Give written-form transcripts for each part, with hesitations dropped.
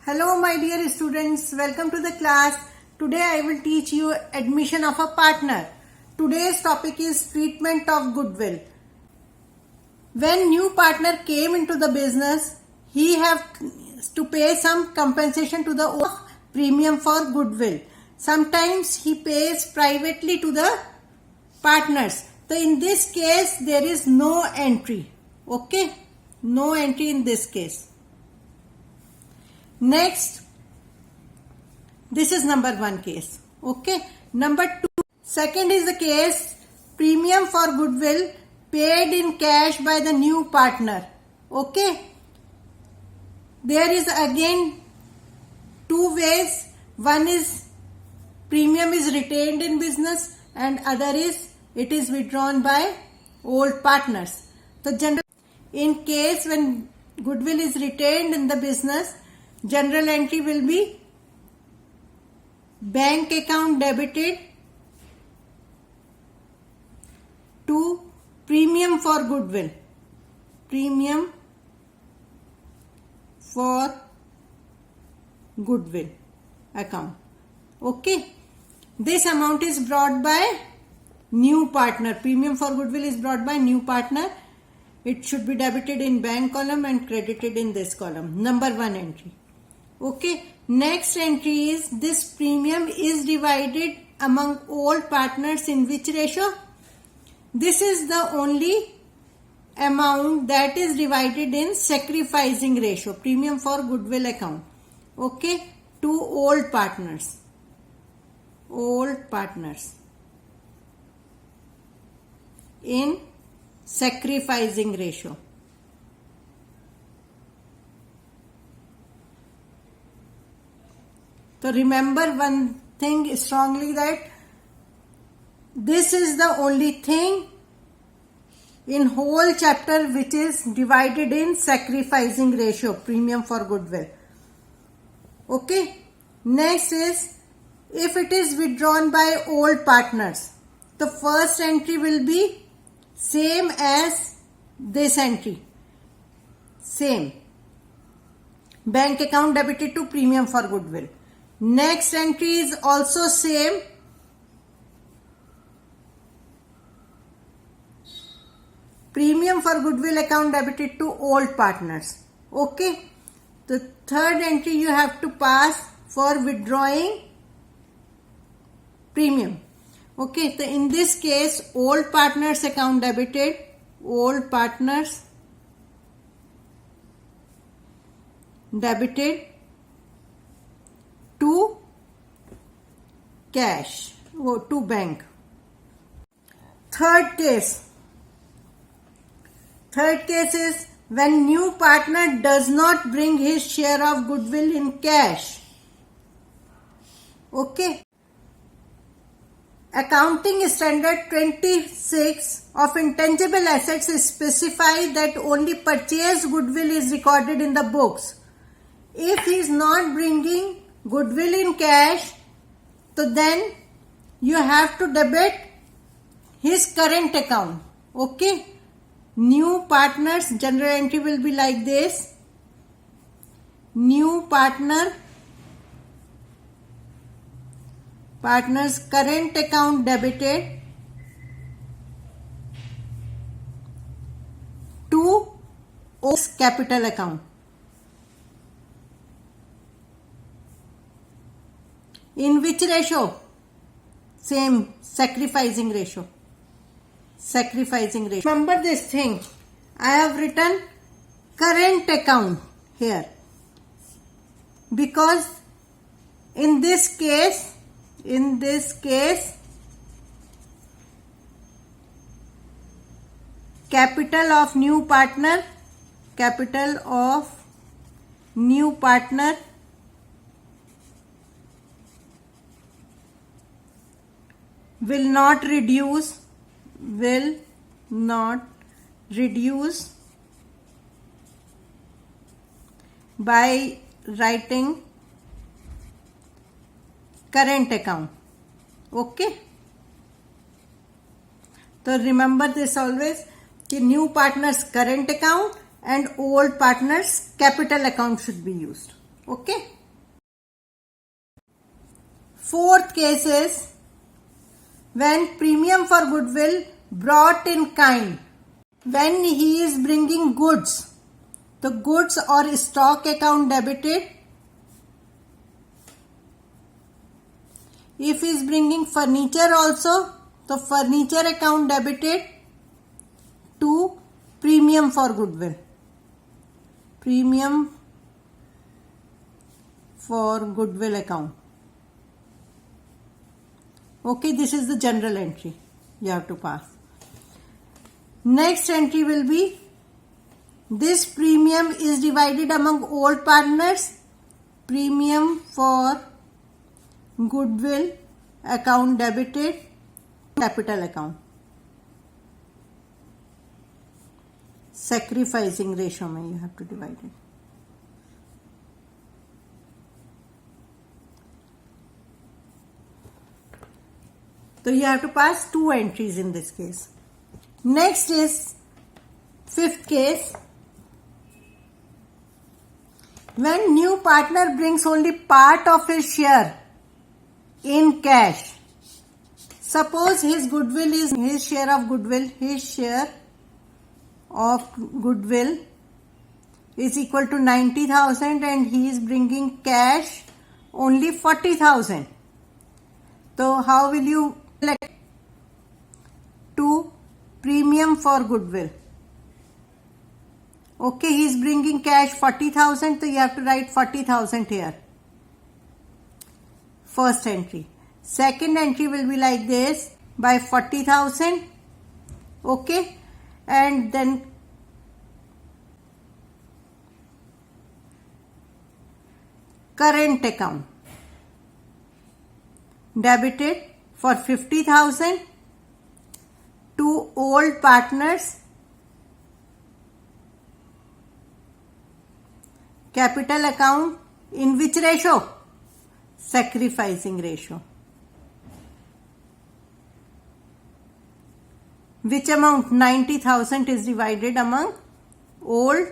Hello my dear students, welcome to the class. Today I will teach you admission of a partner. Today's topic is treatment of goodwill. When new partner came into the business, he have to pay some compensation to the premium for goodwill. Sometimes he pays privately to the partners. So in this case there is no entry. Okay? No entry in this case. Next, this is number one case. Okay. Number two, second is the case premium for goodwill paid in cash by the new partner. Okay. There is again two ways. One is premium is retained in business and other is it is withdrawn by old partners. So general, in case when goodwill is retained in the business, general entry will be bank account debited to premium for goodwill. Premium for goodwill account. Okay. This amount is brought by new partner. Premium for goodwill is brought by new partner. It should be debited in bank column and credited in this column. Number one entry. Okay, next entry is this premium is divided among all partners in which ratio? This is the only amount that is divided in sacrificing ratio, premium for goodwill account. Okay, to all partners. All partners in sacrificing ratio. So remember one thing strongly, that this is the only thing in whole chapter which is divided in sacrificing ratio, premium for goodwill. Okay. Next is if it is withdrawn by old partners, the first entry will be same as this entry. Same. Bank account debited to premium for goodwill. Next entry is also same. Premium for goodwill account debited to old partners. Okay. The third entry you have to pass for withdrawing premium. Okay. So in this case, old partners account debited. Old partners debited to cash or to bank. Third case is when new partner does not bring his share of goodwill in cash. Okay. Accounting standard 26 of intangible assets specify that only purchased goodwill is recorded in the books. If he is not bringing goodwill in cash, so then you have to debit his current account. Okay. New partners general entry will be like this. New partner's current account debited to capital account. In which ratio? Same, sacrificing ratio. Sacrificing ratio. Remember this thing. I have written current account here. Because in this case, capital of new partner will not reduce by writing current account. Okay. So remember this always, कि new partners current account and old partners capital account should be used. Okay. Fourth case is when premium for goodwill brought in kind. When he is bringing goods, the goods or stock account debited. If he is bringing furniture also, the furniture account debited to premium for goodwill. Premium for goodwill account. Okay, this is the general entry you have to pass. Next entry will be, this premium is divided among old partners. Premium for goodwill account debited to capital account. Sacrificing ratio में you have to divide it. So you have to pass 2 entries in this case. Next is fifth case. When new partner brings only part of his share in cash. Suppose his goodwill is his share of goodwill. His share of goodwill is equal to 90,000 and he is bringing cash only 40,000. So how will you select to premium for goodwill? Okay, he is bringing cash 40,000, so you have to write 40,000 here. First entry. Second entry will be like this, by 40,000. Okay, and then current account debited for 50,000 to old partners. Capital account in which ratio? Sacrificing ratio. Which amount? 90,000 is divided among old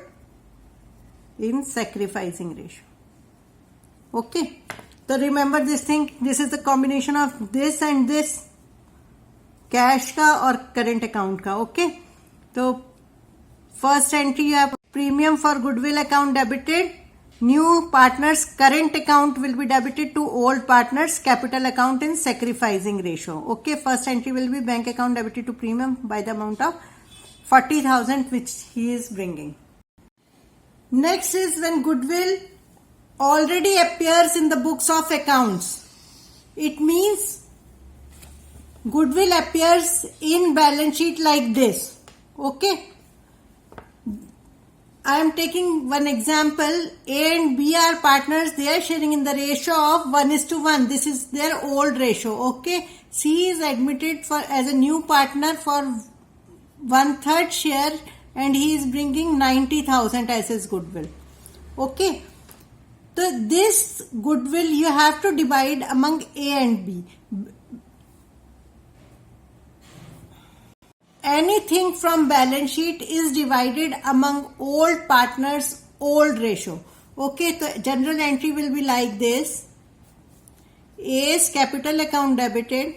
in sacrificing ratio. Okay. So remember this thing. This is the combination of this and this. Cash का और current account का. Okay. So first entry you have premium for goodwill account debited. New partners current account will be debited to old partners capital account in sacrificing ratio. Okay, first entry will be bank account debited to premium by the amount of 40,000 which he is bringing. Next is when goodwill already appears in the books of accounts. It means goodwill appears in balance sheet like this. Okay. I am taking one example. A and B are partners. They are sharing in the ratio of 1:1. This is their old ratio. Okay. C is admitted for as a new partner for 1/3 share and he is bringing 90,000 as his goodwill. Okay. So this goodwill you have to divide among A and B. Anything from balance sheet is divided among old partners, old ratio. Okay, so general entry will be like this. A's capital account debited.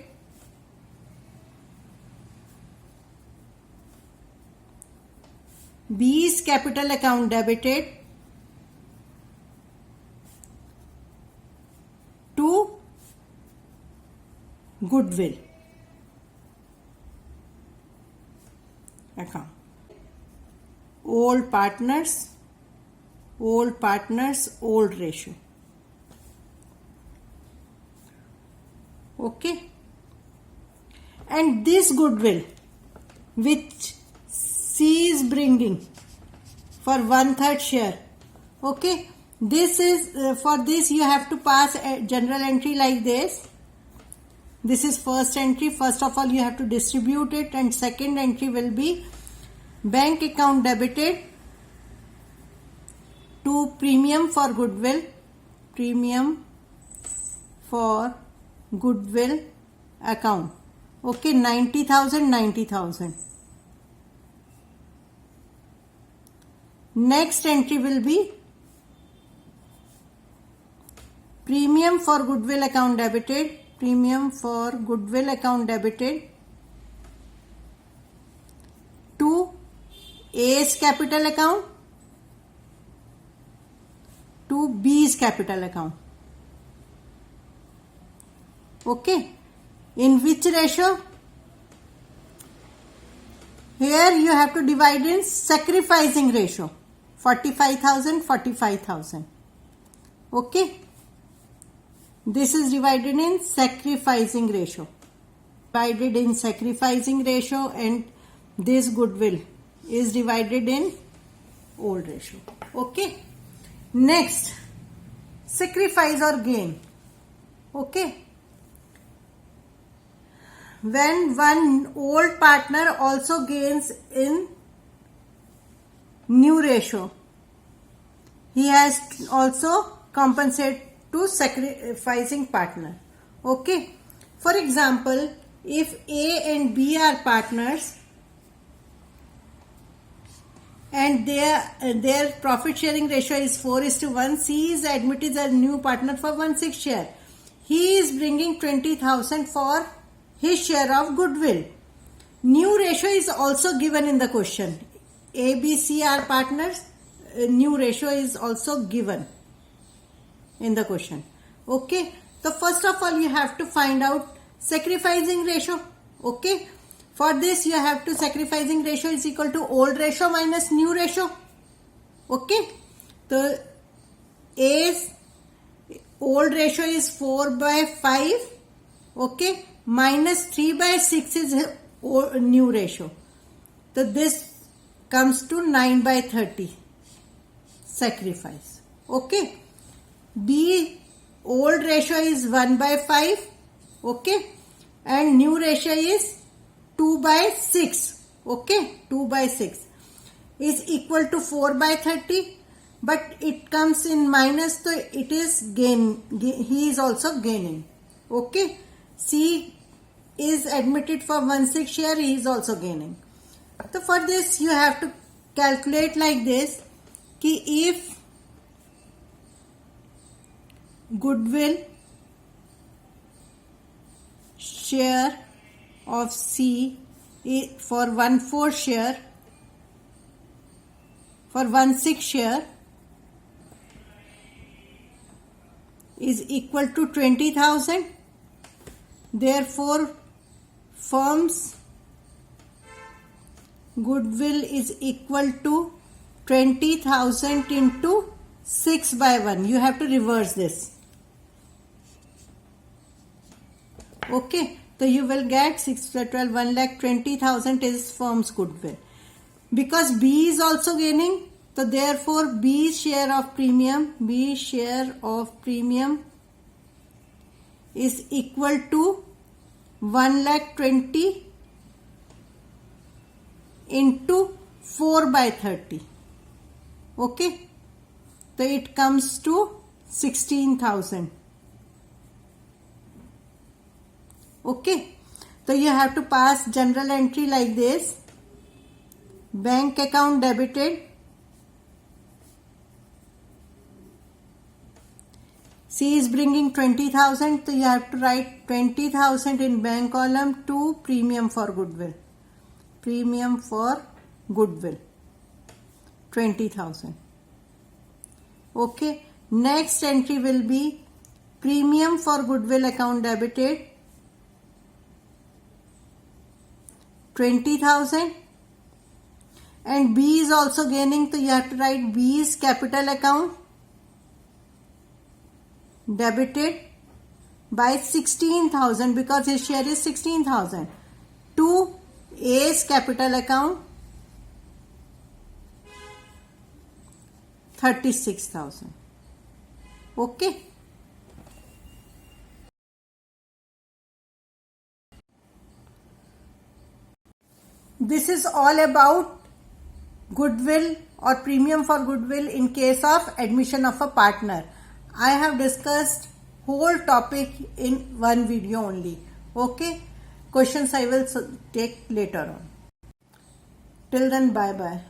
B's capital account debited to goodwill account. Old partners, old ratio. Okay. And this goodwill which C is bringing for 1/3 share. Okay. This is for this you have to pass a general entry like this. This is first entry. First of all, you have to distribute it, and second entry will be bank account debited to premium for goodwill. Premium for goodwill account. Okay, 90,000, 90,000. Next entry will be premium for goodwill account debited, premium for goodwill account debited to A's capital account to B's capital account. Okay, in which ratio? Here you have to divide in sacrificing ratio, 45,000, 45,000. Okay, this is divided in sacrificing ratio. Divided in sacrificing ratio, and this goodwill is divided in old ratio. Okay, next, sacrifice or gain. Okay, when one old partner also gains in new ratio, he has also compensate to sacrificing partner. Okay, for example, if A and B are partners and their profit sharing ratio is 4:1, C is admitted as a new partner for 1/6 share. He is bringing 20,000 for his share of goodwill. New ratio is also given in the question. A, B, C are partners. New ratio is also given in the question. Okay, so first of all you have to find out sacrificing ratio. Okay, for this you have to sacrificing ratio is equal to old ratio minus new ratio. Okay, so A's old ratio is 4/5. Okay, minus 3/6 is new ratio. So this comes to 9/30 sacrifice. Okay, B old ratio is 1/5. Okay, and new ratio is 2/6. Okay, 2/6 is equal to 4/30, but it comes in minus, so it is gain. He is also gaining. Okay, C is admitted for 1/6 share, he is also gaining. So for this you have to calculate like this, कि if goodwill share of C for 1/4 share, for 1/6 share is equal to 20,000. Therefore, firm's goodwill is equal to 20,000 into 6/1. You have to reverse this. Okay, so you will get 6/12, 1,20,000 is firm's goodwill. Because B is also gaining, so therefore B's share of premium is equal to 1,20,000 into 4/30. Okay, so it comes to 16,000. Okay, so you have to pass general entry like this. Bank account debited, C is bringing 20,000, so you have to write 20,000 in bank column to premium for goodwill. Premium for goodwill, 20,000. Okay, next entry will be premium for goodwill account debited, 20,000, and B is also gaining, so you have to write B's capital account debited by 16,000 because his share is 16,000 to A's capital account 36,000. Okay. This is all about goodwill or premium for goodwill in case of admission of a partner. I have discussed whole topic in one video only. Okay, questions I will take later on. Till then, bye bye.